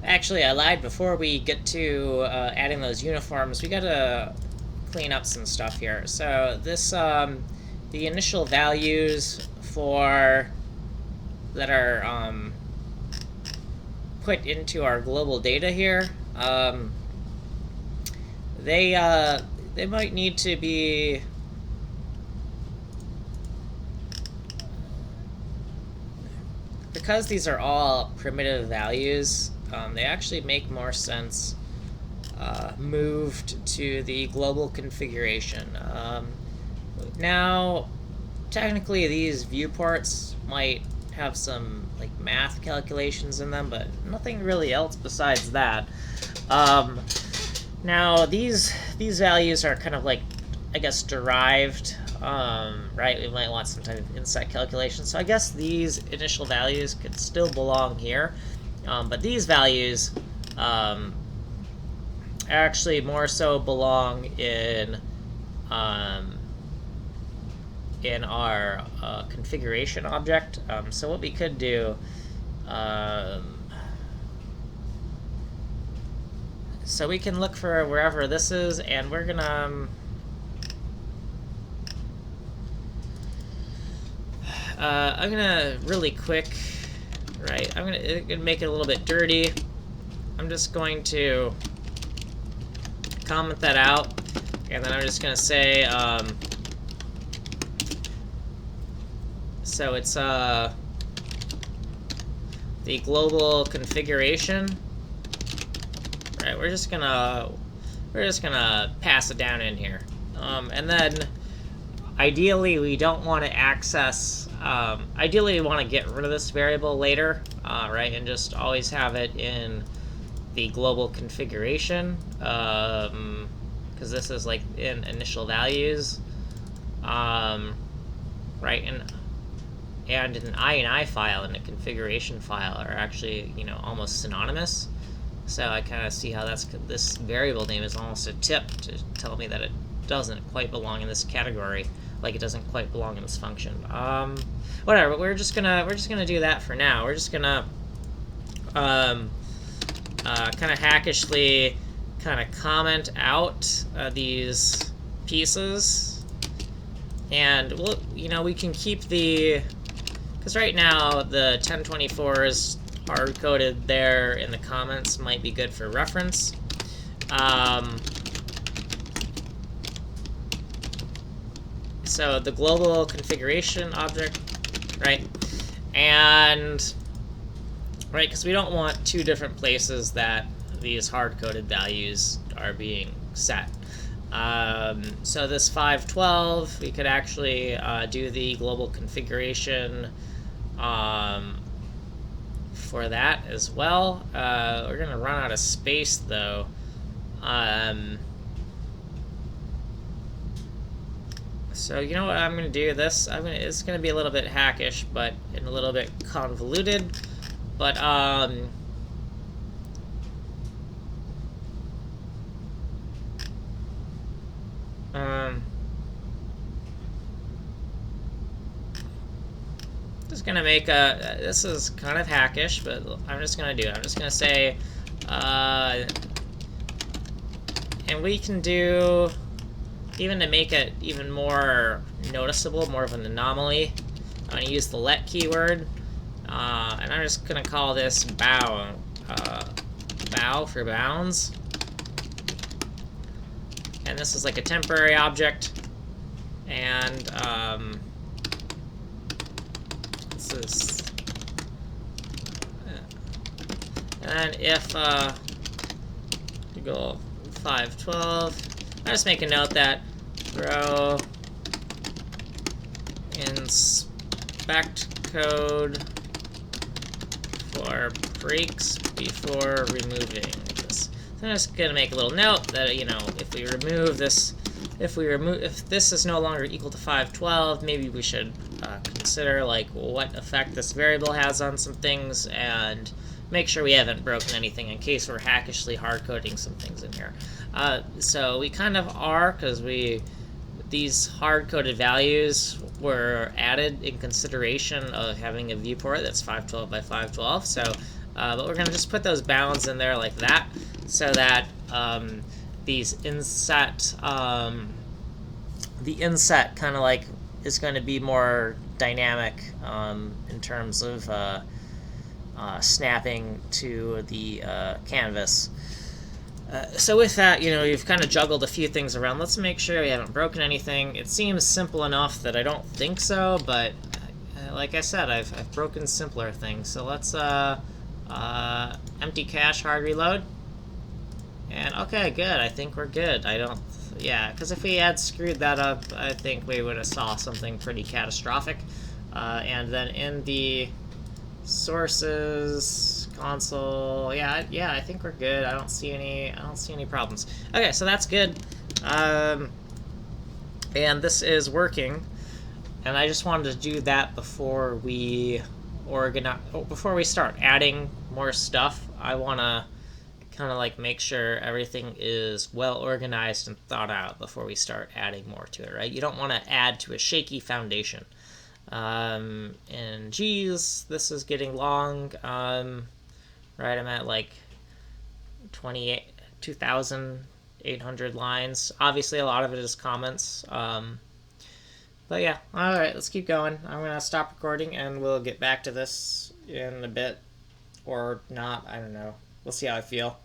Actually, I lied. Before we get to adding those uniforms, we gotta clean up some stuff here. So this, the initial values for that are put into our global data here, they might need to be because these are all primitive values. They actually make more sense moved to the global configuration. Now, technically, these viewports might have some like math calculations in them, but nothing really else besides that. Now, these values are kind of like, I guess, derived. Right, we might want some type of inset calculation. So I guess these initial values could still belong here, but these values actually more so belong in our configuration object. So what we could do, so we can look for wherever this is, and we're gonna I'm gonna really quick, right? I'm gonna make it a little bit dirty. I'm just going to comment that out, and then I'm just gonna say, so it's the global configuration. Right, we're just gonna pass it down in here, and then ideally we don't want to access. Ideally, we want to get rid of this variable later, right, and just always have it in the global configuration, because this is like in initial values, right, and an INI file and a configuration file are actually, almost synonymous. So I kind of see how this variable name is almost a tip to tell me that it doesn't quite belong in this category, like it doesn't quite belong in this function. Whatever. We're just gonna do that for now. We're just gonna kind of hackishly kind of comment out these pieces, and we can keep the, because right now the 1024 is hard-coded there in the comments, might be good for reference. So the global configuration object, right? And, right, because we don't want two different places that these hard-coded values are being set. So this 512, we could actually do the global configuration for that as well. We're going to run out of space, though. So you know what I'm going to do? It's going to be a little bit hackish, but and a little bit convoluted. But just gonna make this is kind of hackish, but I'm just gonna do it. I'm just gonna say, and we can do, even to make it even more noticeable, more of an anomaly, I'm gonna use the let keyword, and I'm just gonna call this bow, bow for bounds, and this is like a temporary object, and this is, and if you go 512, I just make a note that throw inspect code for breaks before removing this. So I'm just gonna make a little note that if we remove this, if this is no longer equal to 512, maybe we should consider like what effect this variable has on some things, and make sure we haven't broken anything in case we're hackishly hard coding some things in here. So we kind of are, because these hard-coded values were added in consideration of having a viewport that's 512 by 512. So But we're gonna just put those bounds in there like that, so that these inset, the inset kind of like is going to be more dynamic in terms of snapping to the canvas. So with that, you've kind of juggled a few things around. Let's make sure we haven't broken anything. It seems simple enough that I don't think so, but like I said, I've broken simpler things. So let's empty cache, hard reload. And okay, good. I think we're good. Yeah, because if we had screwed that up, I think we would have saw something pretty catastrophic. And then in the sources console, yeah, I think we're good. I don't see any problems. Okay, so that's good. And this is working. And I just wanted to do that before we start adding more stuff. I want to kind of like make sure everything is well organized and thought out before we start adding more to it, right? You don't want to add to a shaky foundation. And geez, this is getting long. Right, I'm at like 2,800 lines. Obviously, a lot of it is comments. But yeah, all right, let's keep going. I'm gonna stop recording, and we'll get back to this in a bit, or not. I don't know. We'll see how I feel.